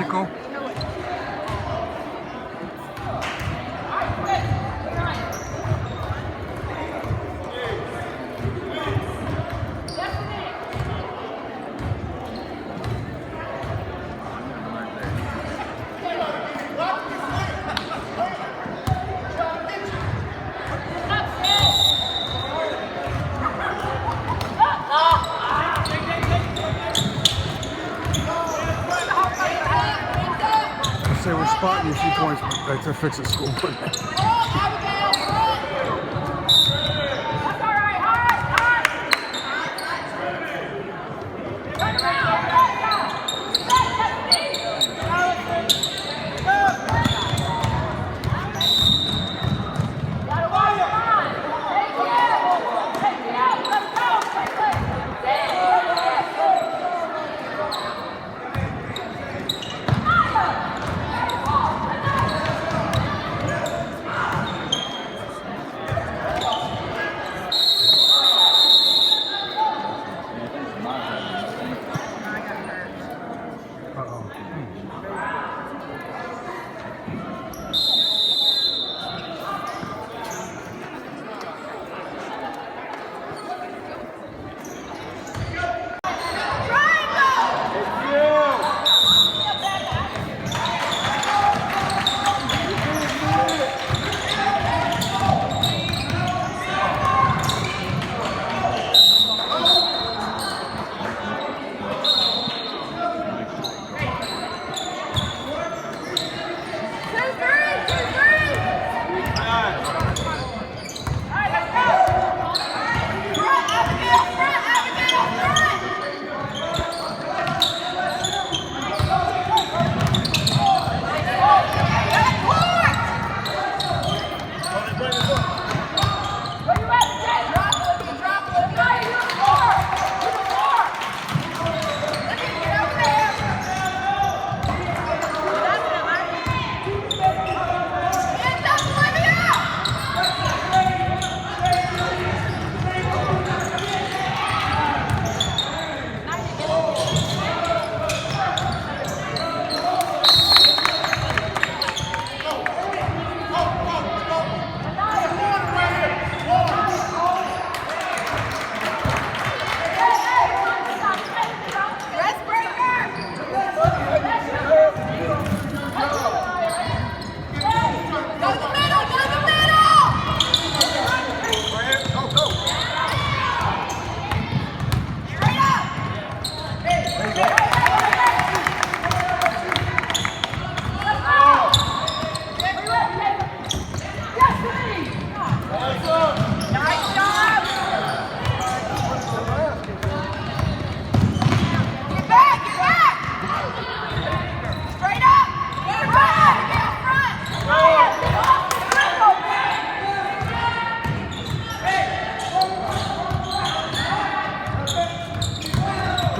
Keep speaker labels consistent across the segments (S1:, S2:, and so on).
S1: medical. Say we're spotting you a few points, but to fix at school.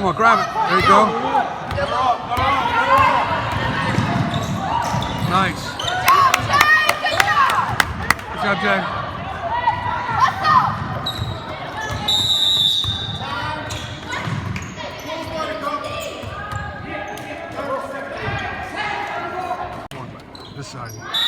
S1: Come on, grab it. There you go. Nice. Good job, Jay. This side.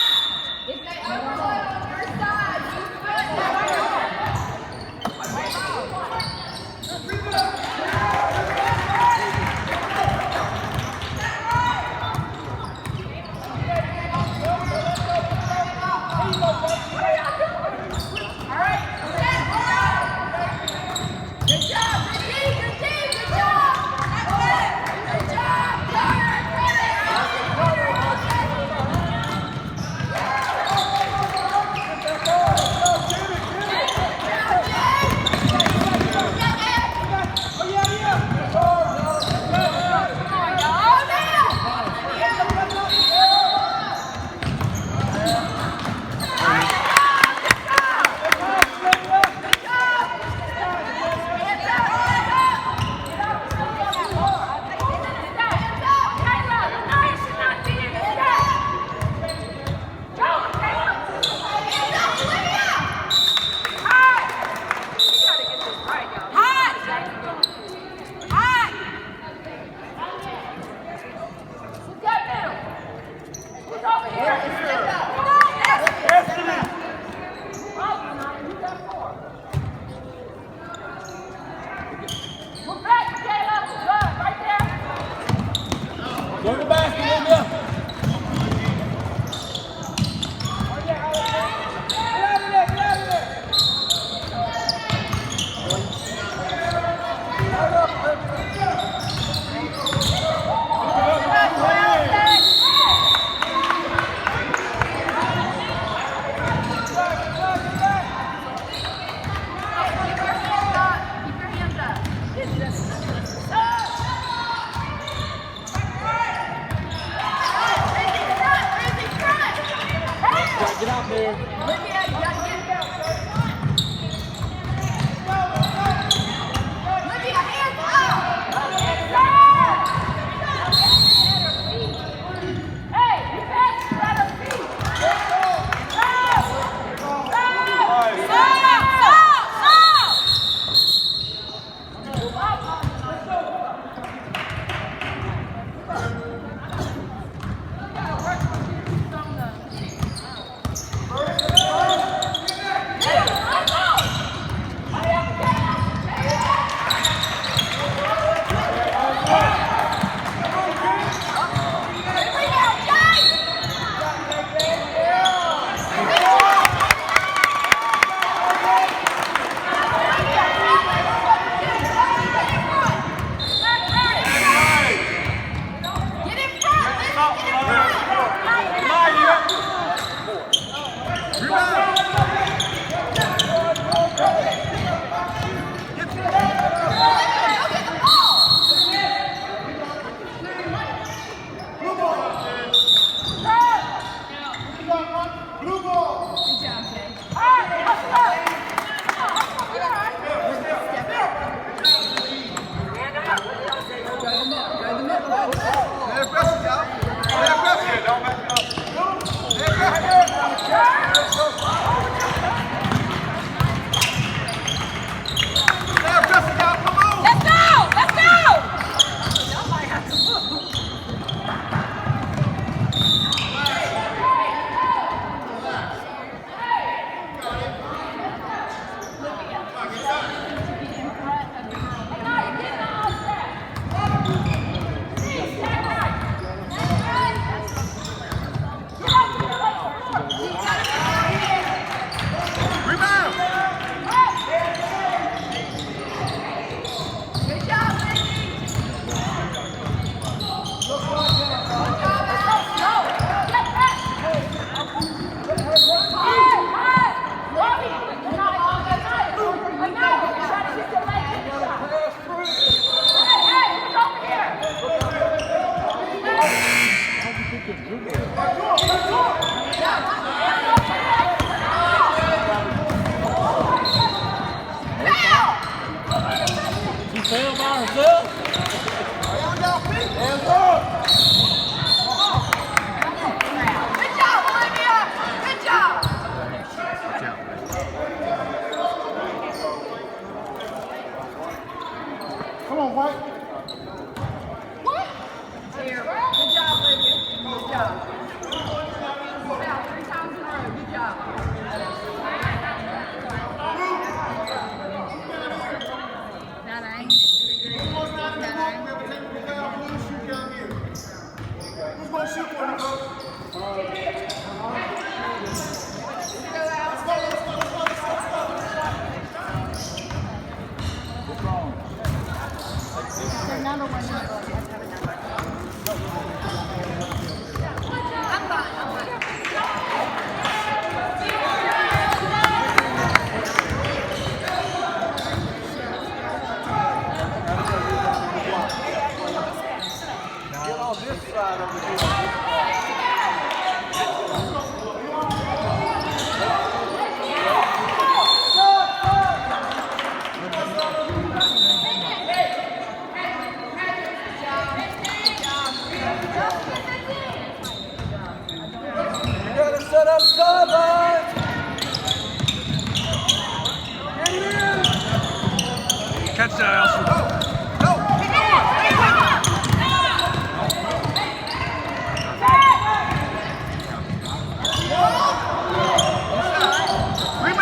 S1: Come on, White.
S2: Here. Good job, Olivia. Good job. About 3 times in a row. Good job. Nine.
S1: Who's going to shoot for you, coach?
S2: The number one.
S3: Get on this side of the You gotta set up sidelines.
S1: Catch that, Allison.
S2: Where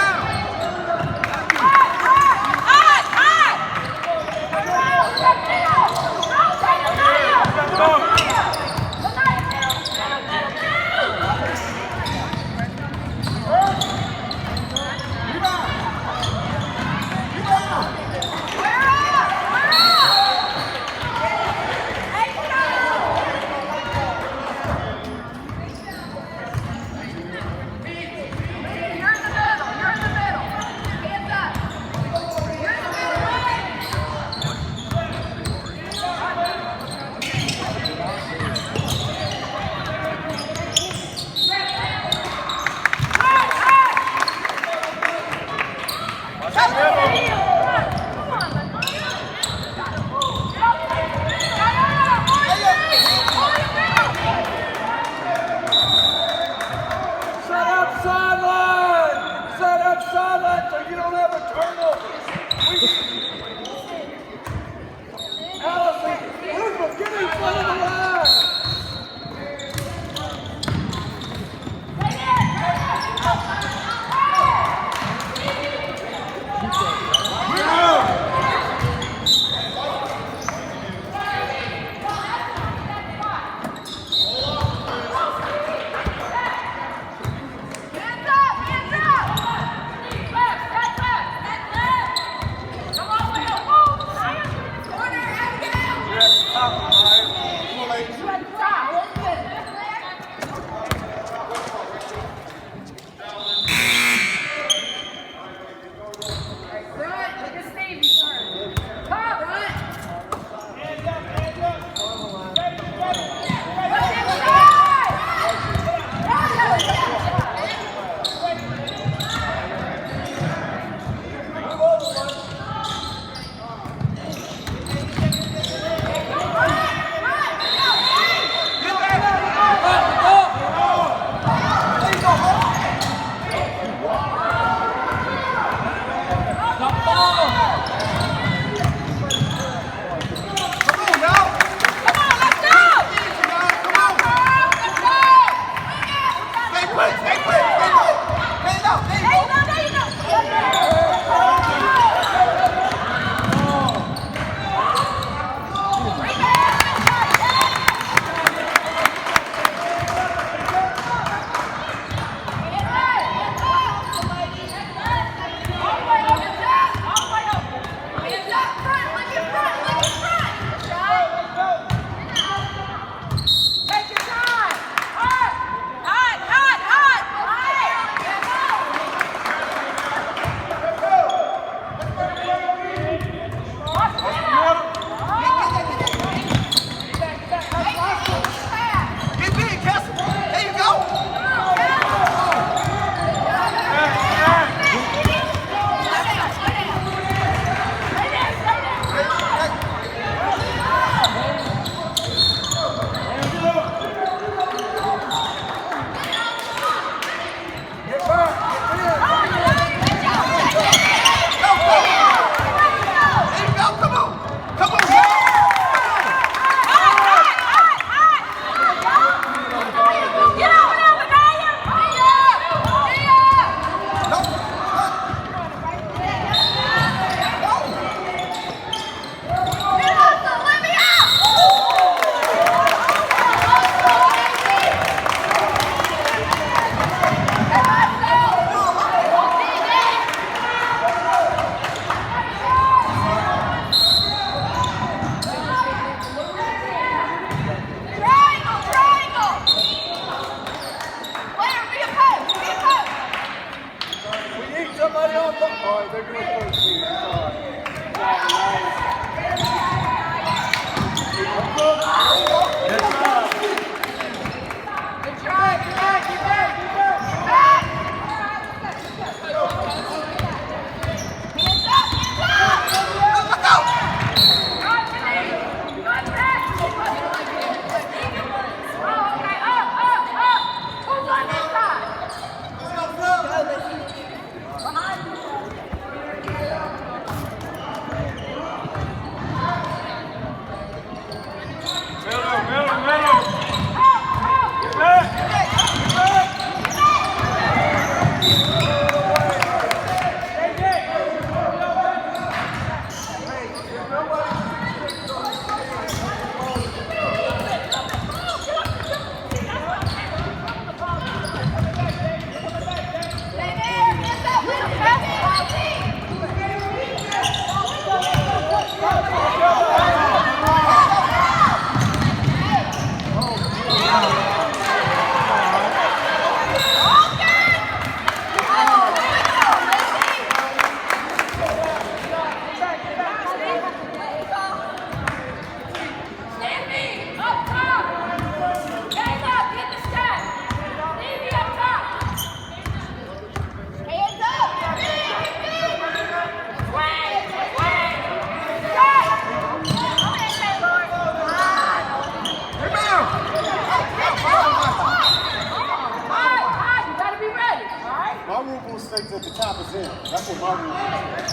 S4: At the top is in. That's what my rule is.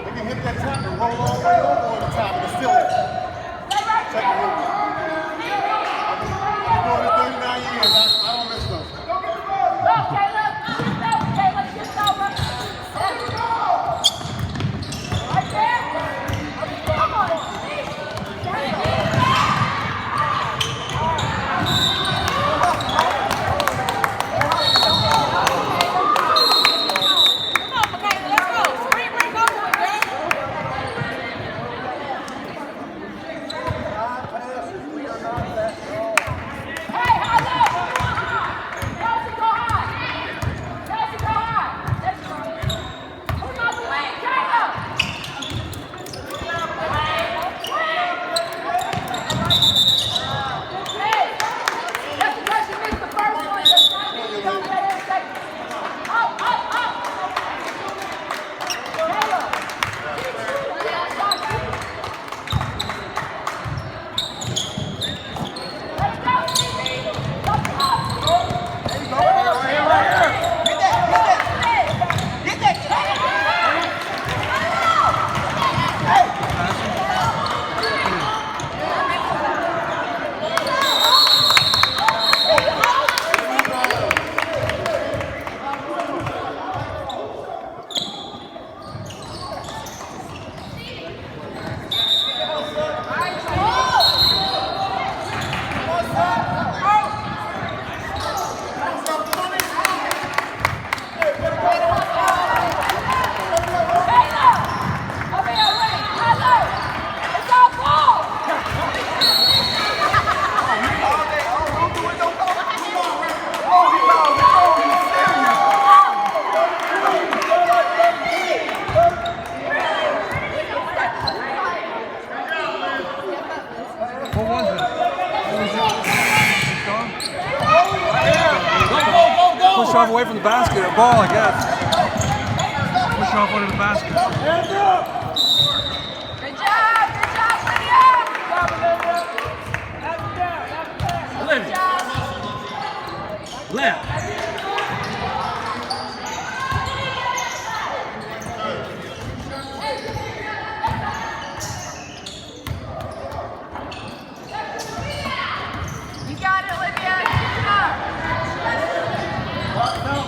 S4: They can hit that top and roll all the way over on the top and it's still in. Check the rule. I've been doing this 39 years. I don't miss those.
S1: Push off away from the basket, a ball, I guess. Push off under the basket.
S2: Good job, Lydia.
S1: Left.
S2: You got it, Olivia. Keep it up.
S4: Now,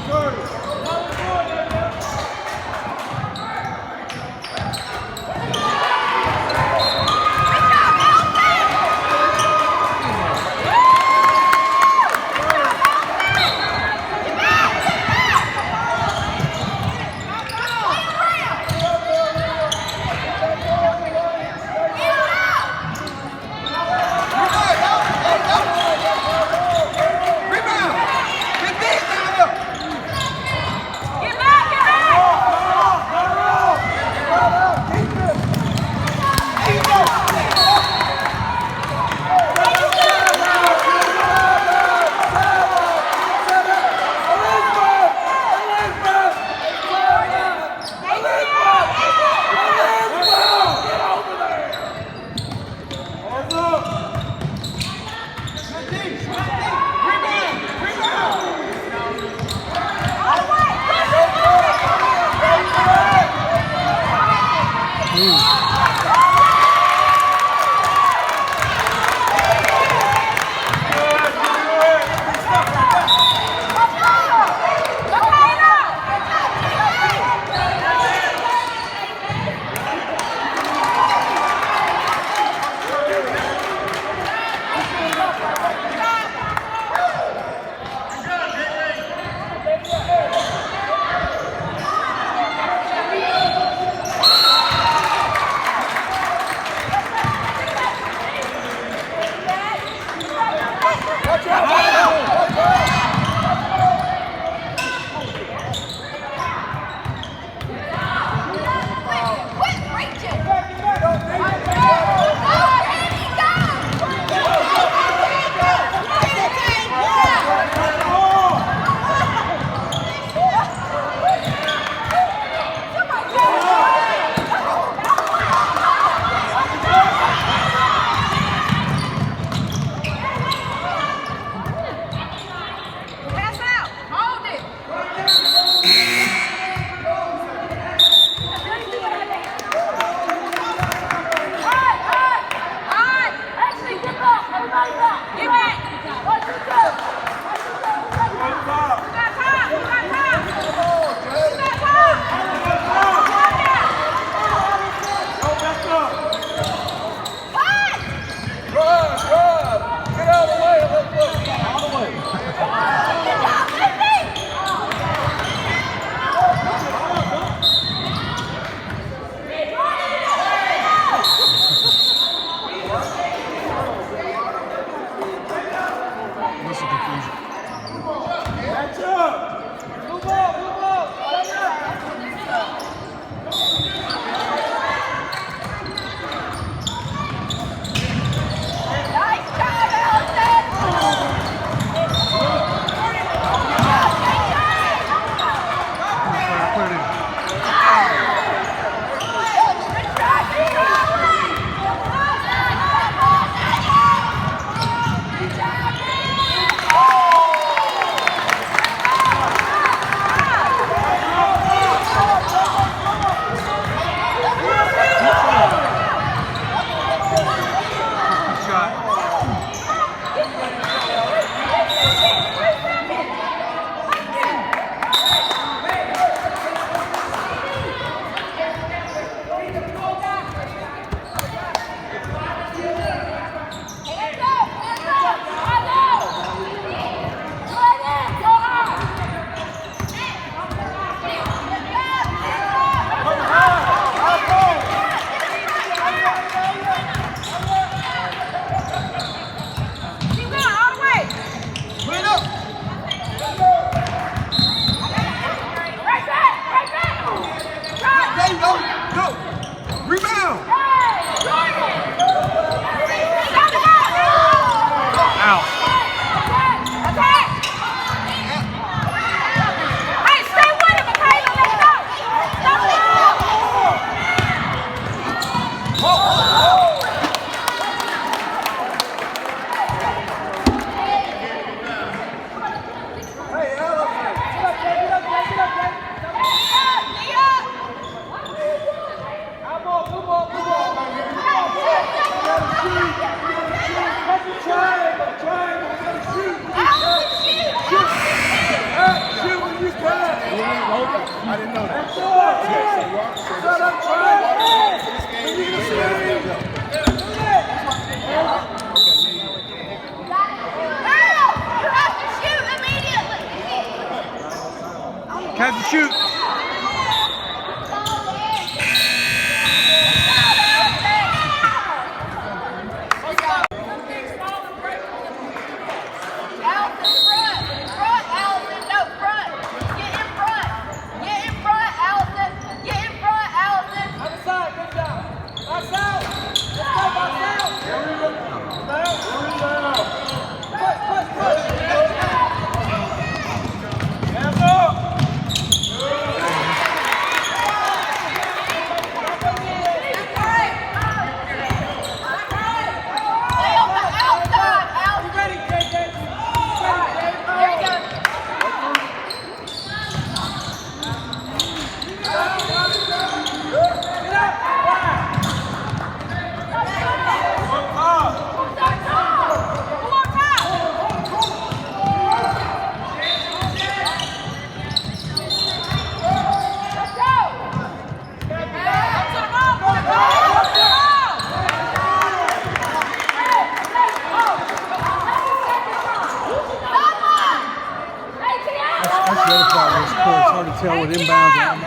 S1: tell with inbounds.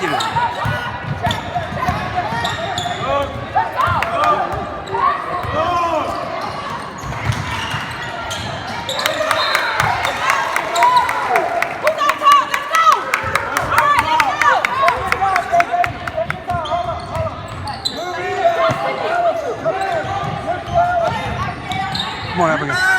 S1: Get it. Come on, Abigail.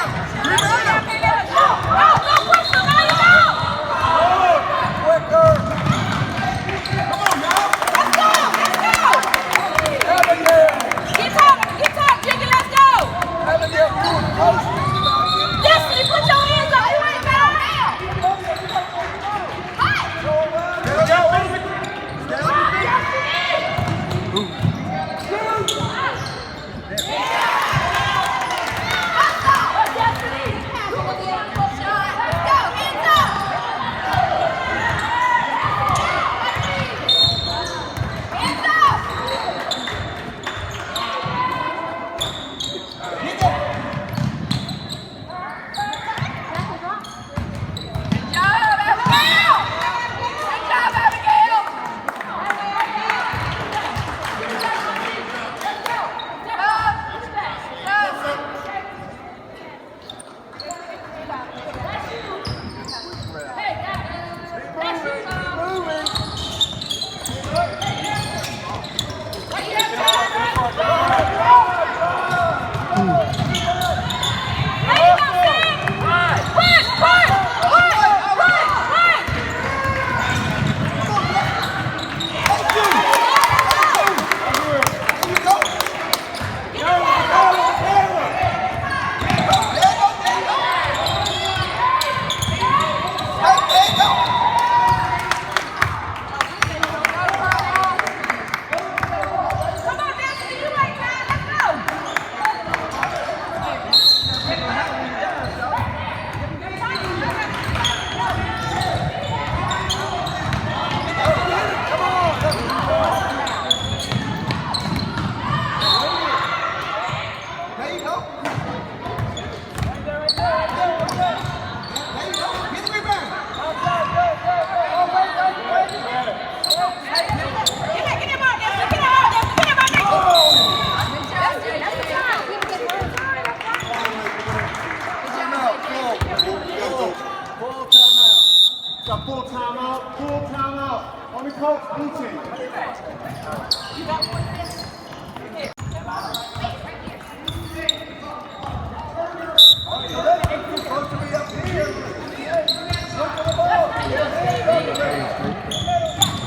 S4: Full timeout. Only coach, blue team.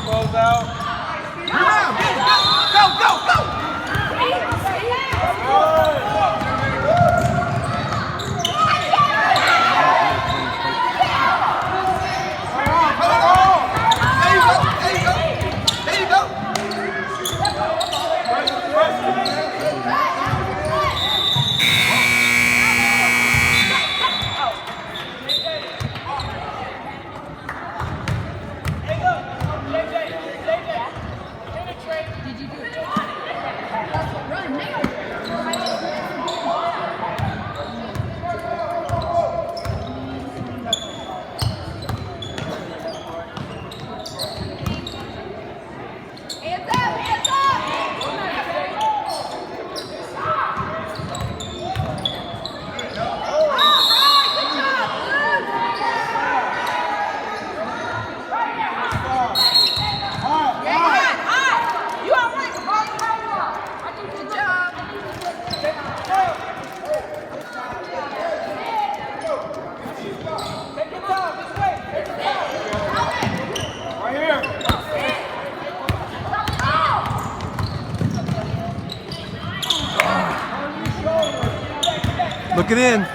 S1: Close out.
S2: Go!
S1: Look it in.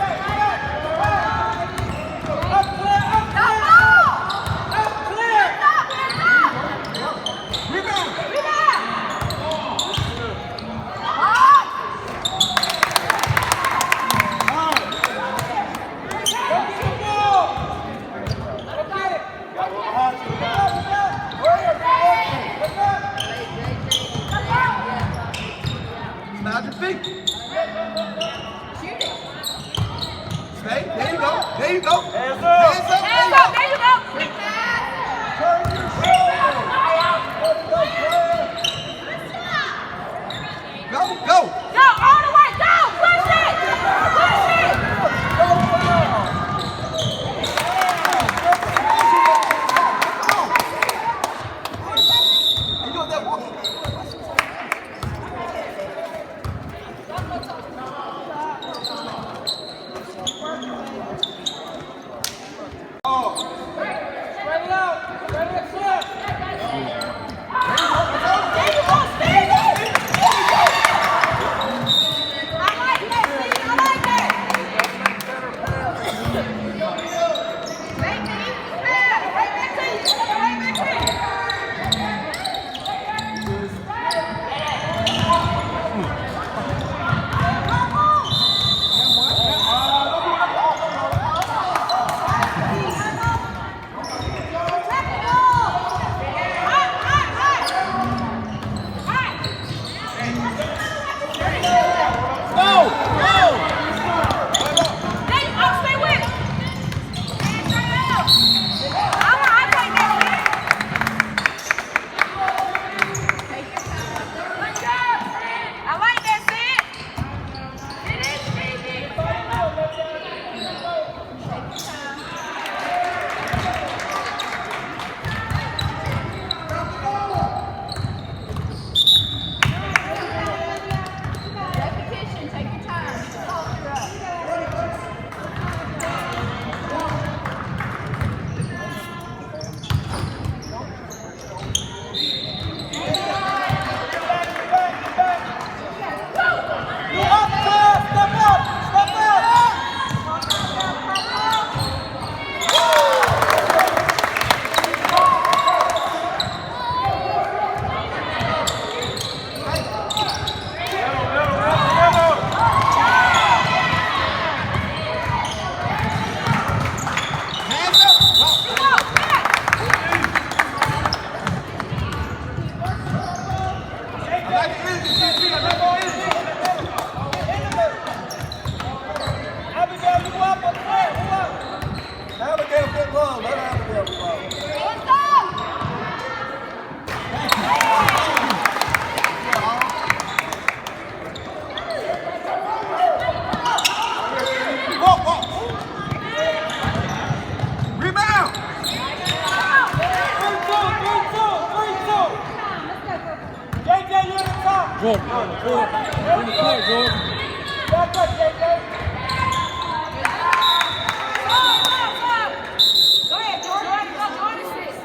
S3: Stay. There you go. There you go.
S1: Hands up.
S3: Hands up.
S2: Hands up. There you go.
S3: Go, go.
S2: Go all the way. Go. Push it. Push it.
S3: You doing that walk?
S2: There you go, Stevie. I like that, Stevie. I like that. Right to you. Right back to you. Right back to you. I like that, Sid. It is Stevie. Repetition, take your time. Get your posture up.
S3: Abigail get long. Let Abigail get long.
S2: Hands up!
S3: Walk, walk. Rebound.
S1: Jordan, bring the play, Jordan.
S2: Go ahead, Jordan. Go, Jordan, assist.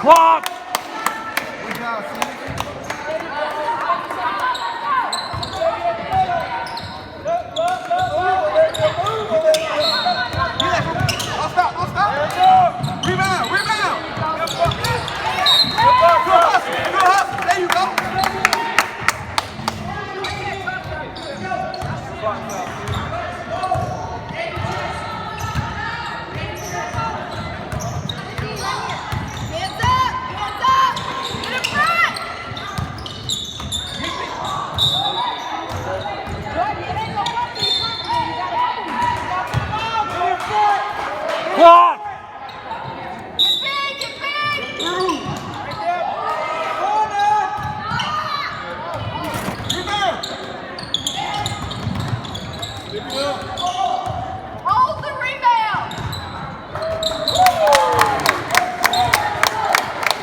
S1: Clock.
S3: Good job, Steve. Don't stop, don't stop. Rebound, rebound. Good hustle. There you go.
S2: Hands up! Hands up! Get in front! Jordan, it ain't gonna work till you front man. You gotta move. You gotta put the ball. Get in front.
S1: Clock.
S2: Get big, get big! Hold the rebound!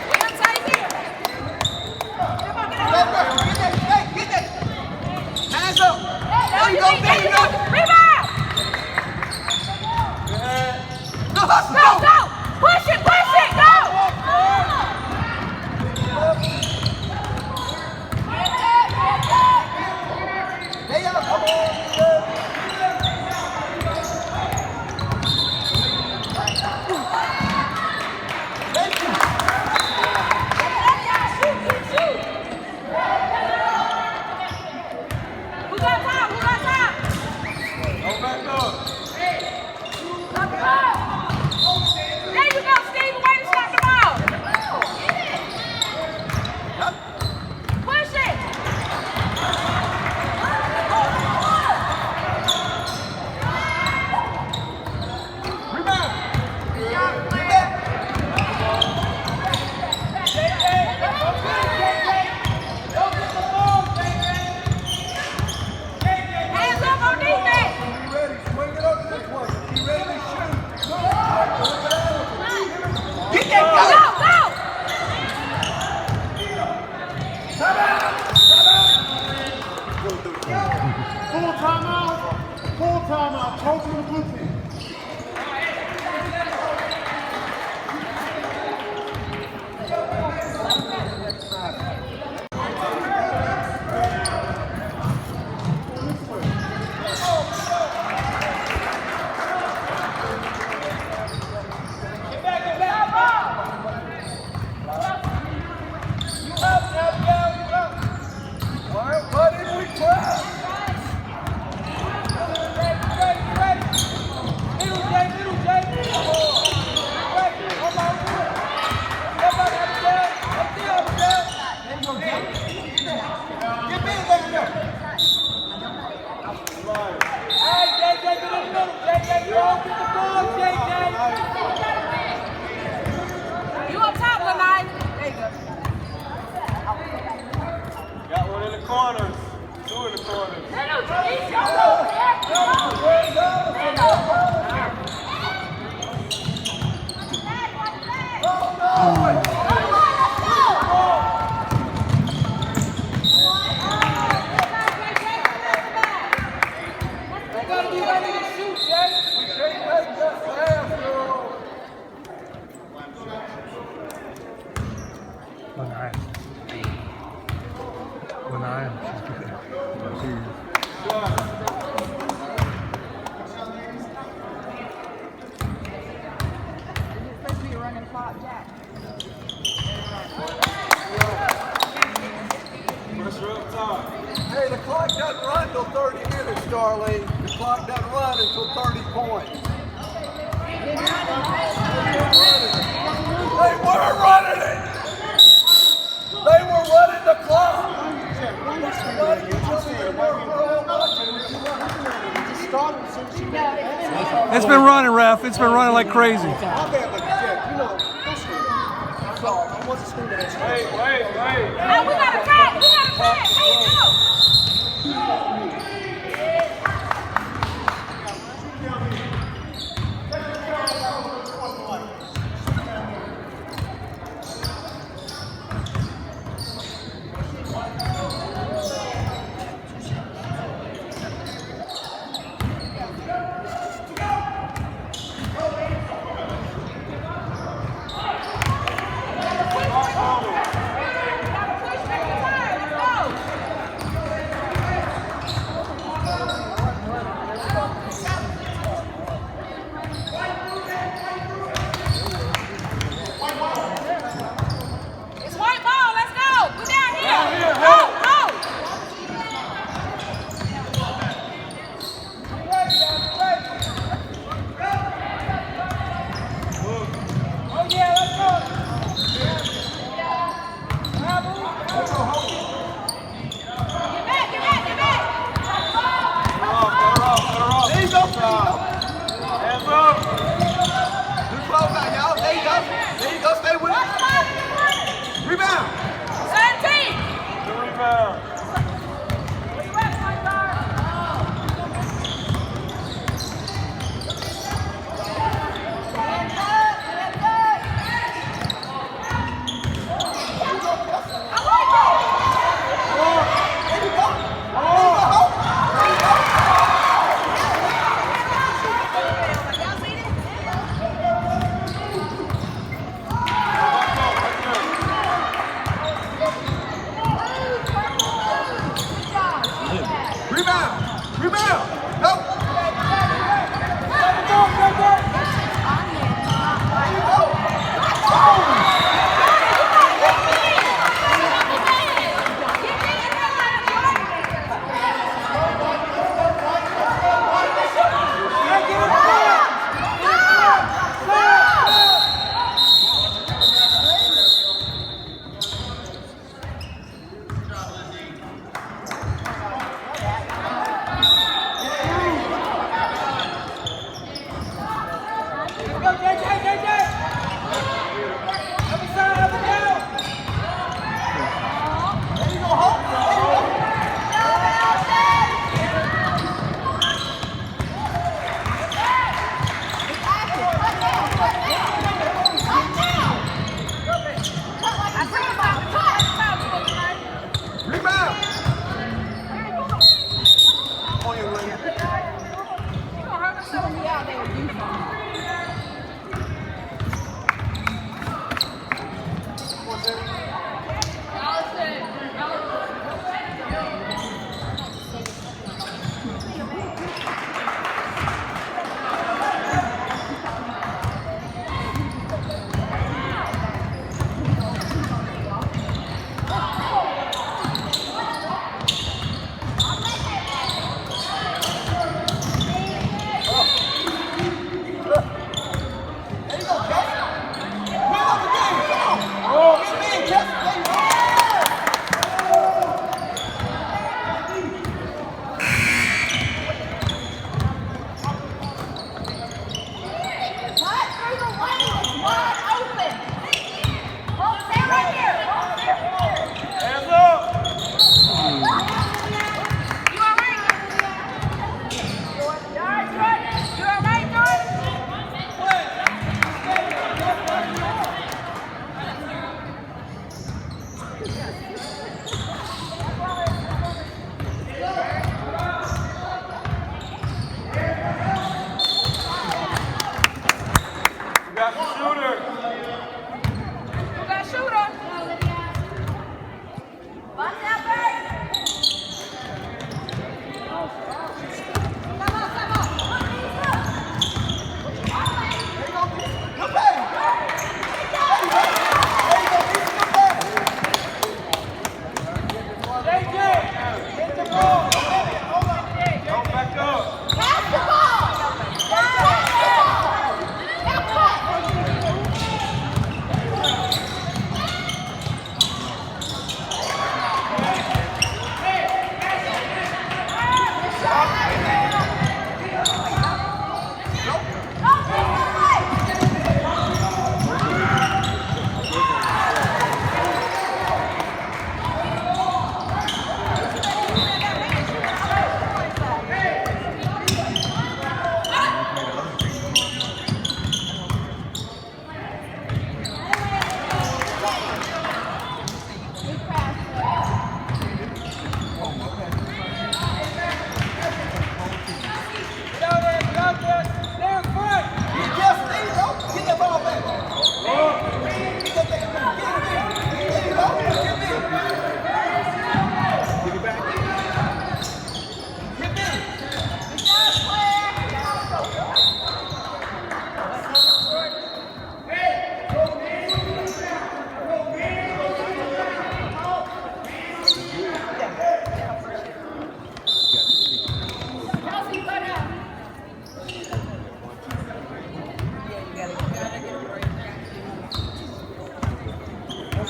S2: We'll take it. Come on, get
S3: Get
S2: up.
S3: that, get that. Hands up. There you go, there you go.
S2: Rebound!
S3: Good hustle,
S2: Go,
S3: go.
S2: go! Push it, go!
S3: Hey, the clock doesn't run until 30 minutes, Darlene. The clock doesn't run until 30 points. They were running it! They were running the clock!
S1: It's been running, ref. It's been running like crazy.
S4: My bad, but Jack, you know, don't scream. I wasn't screaming at you.
S2: Hey, we got a tag. We got a tag. Hey, go.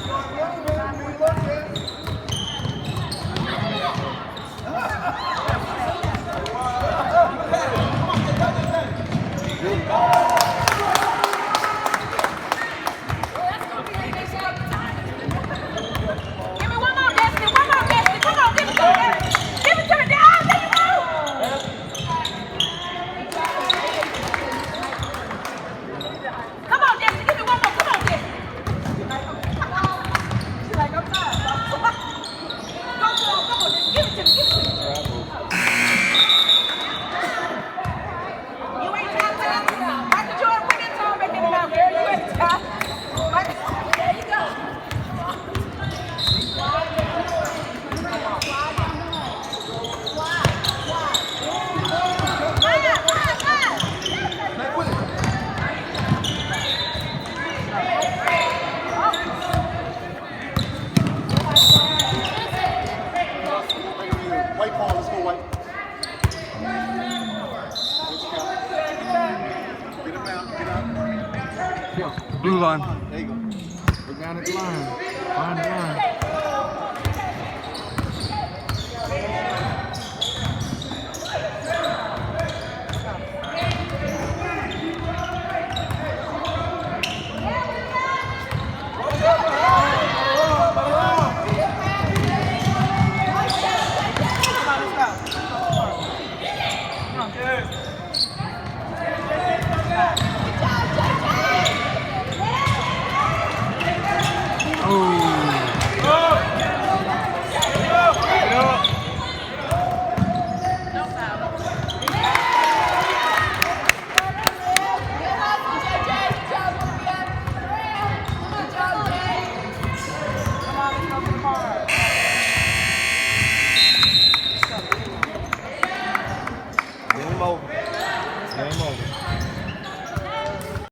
S2: Give me one more, Destiny. One more, Destiny. Come on, give it to her. Give it to her. Oh, there you go. Come on, Destiny. Give me one more. Come on, Destiny. She's like, I'm tired. Come on, Destiny. Give it to me. Give it to me. You ain't trying to tell me. Michael Jordan, bring that tone back in the mouth, girl. You ain't trying. There you go.
S4: White ball, let's go white. Get him out, get out.
S1: Blue line.
S4: There you go.
S1: Look down at the line. Find the line.